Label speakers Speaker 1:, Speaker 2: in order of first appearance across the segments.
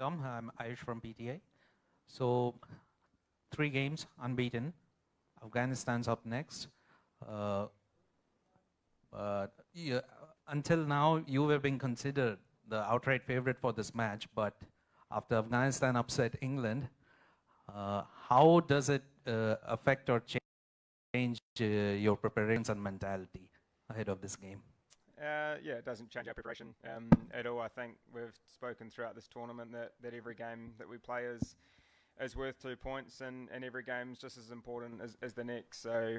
Speaker 1: Tom, I'm Ayush from PTA. So, 3 games unbeaten. Afghanistan's up next. Uh, but yeah, until now, you were being considered the outright favorite for this match. But after Afghanistan upset England, how does it affect or change your preparations and mentality ahead of this game?
Speaker 2: Yeah, it doesn't change our preparation at all. I think we've spoken throughout this tournament that every game that we play is worth 2 points, and every game's just as important as the next. So,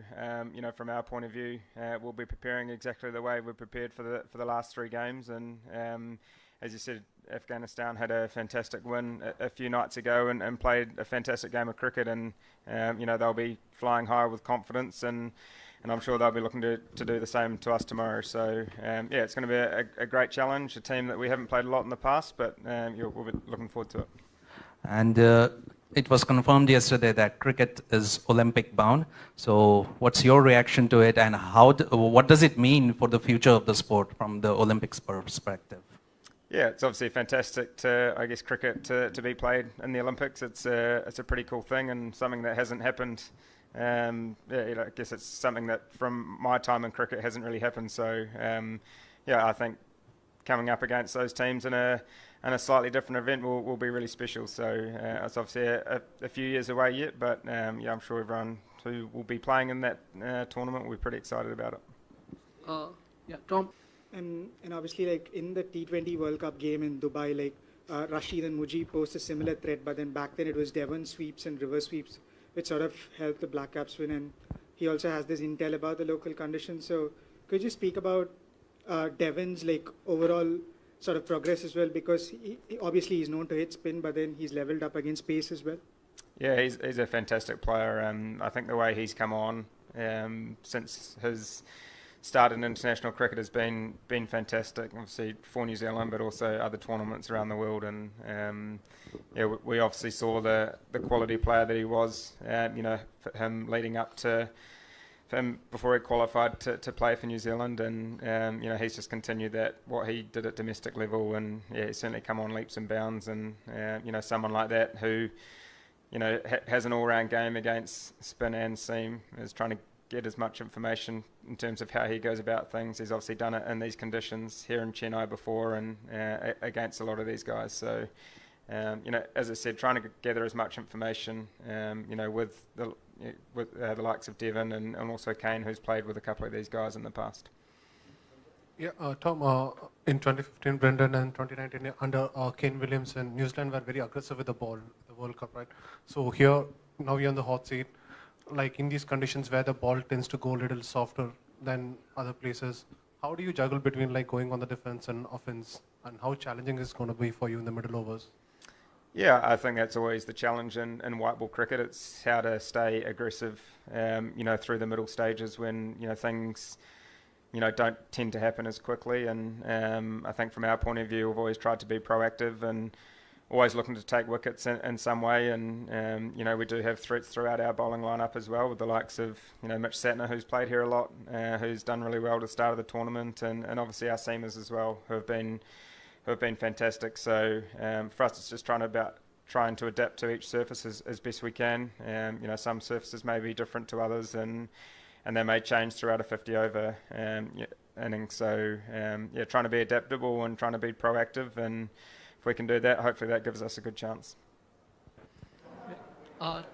Speaker 2: from our point of view, we'll be preparing exactly the way we're prepared for the last 3 games. And as you said, Afghanistan had a fantastic win a few nights ago and played a fantastic game of cricket, and they'll be flying high with confidence, and I'm sure they'll be looking to do the same to us tomorrow. So, it's going to be a great challenge, a team that we haven't played a lot in the past, but we'll be looking forward to it.
Speaker 1: And it was confirmed yesterday that cricket is Olympic bound. So what's your reaction to it, and what does it mean for the future of the sport from the Olympics perspective?
Speaker 2: Yeah, it's obviously fantastic cricket to be played in the Olympics. It's a pretty cool thing and something that hasn't happened. I guess it's something that from my time in cricket hasn't really happened. So, I think coming up against those teams in a slightly different event will be really special. So it's obviously a few years away yet, but I'm sure everyone who will be playing in that tournament will be pretty excited about it.
Speaker 3: Tom.
Speaker 4: And obviously, like in the T20 World Cup game in Dubai, like Rashid and Mujib posed a similar threat, but then back then it was Devon sweeps and reverse sweeps, which sort of helped the Black Caps win. And he also has this intel about the local conditions. So could you speak about Devon's like overall sort of progress as well? Because he obviously he's known to hit spin, but then he's leveled up against pace as well.
Speaker 2: Yeah, he's a fantastic player. I think the way he's come on since his start in international cricket has been fantastic. Obviously for New Zealand, but also other tournaments around the world. And we obviously saw the quality player that he was. For him leading up to him before he qualified to play for New Zealand, and he's just continued that what he did at domestic level, and he's certainly come on leaps and bounds. And someone like that who has an all-round game against spin and seam is trying to get as much information in terms of how he goes about things. He's obviously done it in these conditions here in Chennai before, and against a lot of these guys. So, as I said, trying to gather as much information, with the likes of Devon and also Kane, who's played with a couple of these guys in the past.
Speaker 5: Yeah, Tom, in 2015, Brendan, and 2019 under Kane Williamson, New Zealand were very aggressive with the ball, the World Cup, right? So here, now you're on the hot seat. Like in these conditions where the ball tends to go a little softer than other places, how do you juggle between like going on the defense and offense, and how challenging is it going to be for you in the middle overs?
Speaker 2: Yeah, I think that's always the challenge in white ball cricket. It's how to stay aggressive, through the middle stages when, things, don't tend to happen as quickly. And I think from our point of view, we've always tried to be proactive and always looking to take wickets in some way. And, we do have threats throughout our bowling lineup as well, with the likes of, Mitch Satner, who's played here a lot, who's done really well at the start of the tournament, and obviously our seamers as well, who have been fantastic. So for us, it's just trying to adapt to each surface as best we can. Some surfaces may be different to others, and they may change throughout a 50-over inning. So trying to be adaptable and trying to be proactive, and if we can do that, hopefully that gives us a good chance.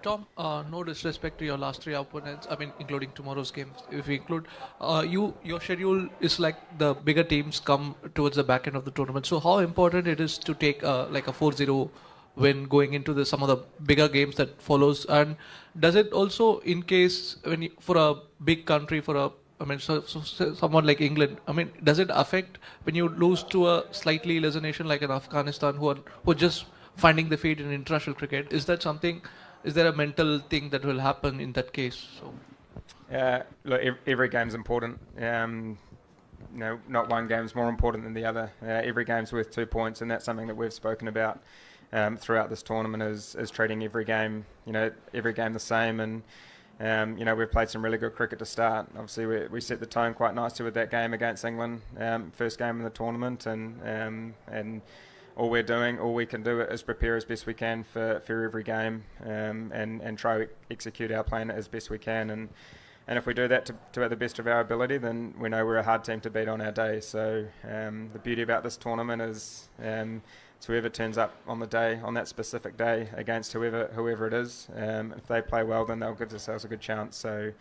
Speaker 3: Tom, no disrespect to your last 3 opponents, including tomorrow's game. If we include your schedule is like the bigger teams come towards the back end of the tournament. So how important it is to take like a 4-0 win going into some of the bigger games that follows? And does it also, in case for a big country, someone like England, does it affect when you lose to a slightly lesser nation like an Afghanistan who are just finding their feet in international cricket? Is that something? Is there a mental thing that will happen in that case? So,
Speaker 2: look, every game's important. Not one game's more important than the other. Every game's worth 2 points, and that's something that we've spoken about throughout this tournament. Is treating every game the same. And we've played some really good cricket to start. Obviously, we set the tone quite nicely with that game against England, first game in the tournament, and all we can do is prepare as best we can for every game, and try to execute our plan as best we can. And if we do that to the best of our ability, then we know we're a hard team to beat on our day. So the beauty about this tournament is it's whoever turns up on the day, on that specific day, against whoever it is. If they play well, then they'll give themselves a good chance. So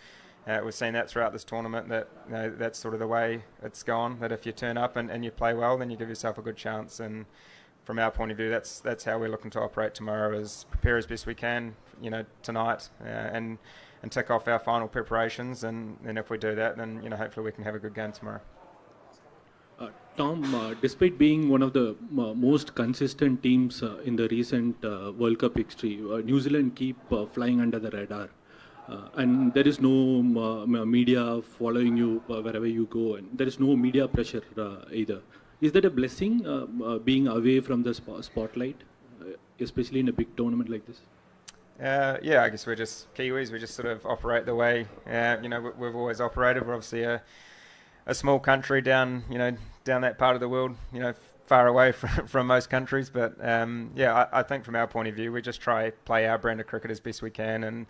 Speaker 2: we've seen that throughout this tournament, that that's sort of the way it's gone, that if you turn up and you play well, then you give yourself a good chance. And from our point of view, that's how we're looking to operate tomorrow, is prepare as best we can, tonight, and tick off our final preparations. And if we do that, then hopefully we can have a good game tomorrow.
Speaker 6: Tom, despite being one of the most consistent teams in the recent World Cup history, New Zealand keep flying under the radar. And there is no media following you wherever you go, and there is no media pressure either. Is that a blessing, being away from the spotlight, especially in a big tournament like this?
Speaker 2: Yeah, I guess we're just Kiwis. We just sort of operate the way we've always operated. We're obviously a small country down that part of the world, far away from most countries. But I think from our point of view, we just try play our brand of cricket as best we can. And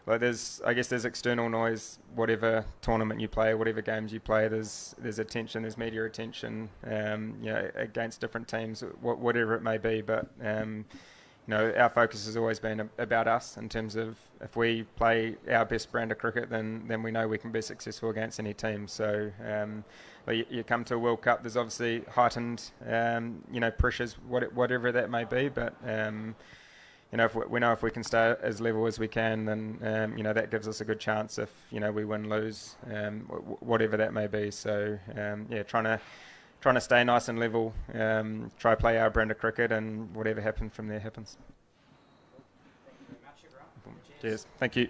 Speaker 2: there's external noise, whatever tournament you play, whatever games you play. There's attention, there's media attention, against different teams, whatever it may be. But our focus has always been about us, in terms of if we play our best brand of cricket, then we know we can be successful against any team. So you come to a World Cup, there's obviously heightened pressures, whatever that may be. But if we can stay as level as we can, then that gives us a good chance. If we win, lose, whatever that may be. So trying to stay nice and level, try to play our brand of cricket, and whatever happens from there happens. Cheers. Thank you.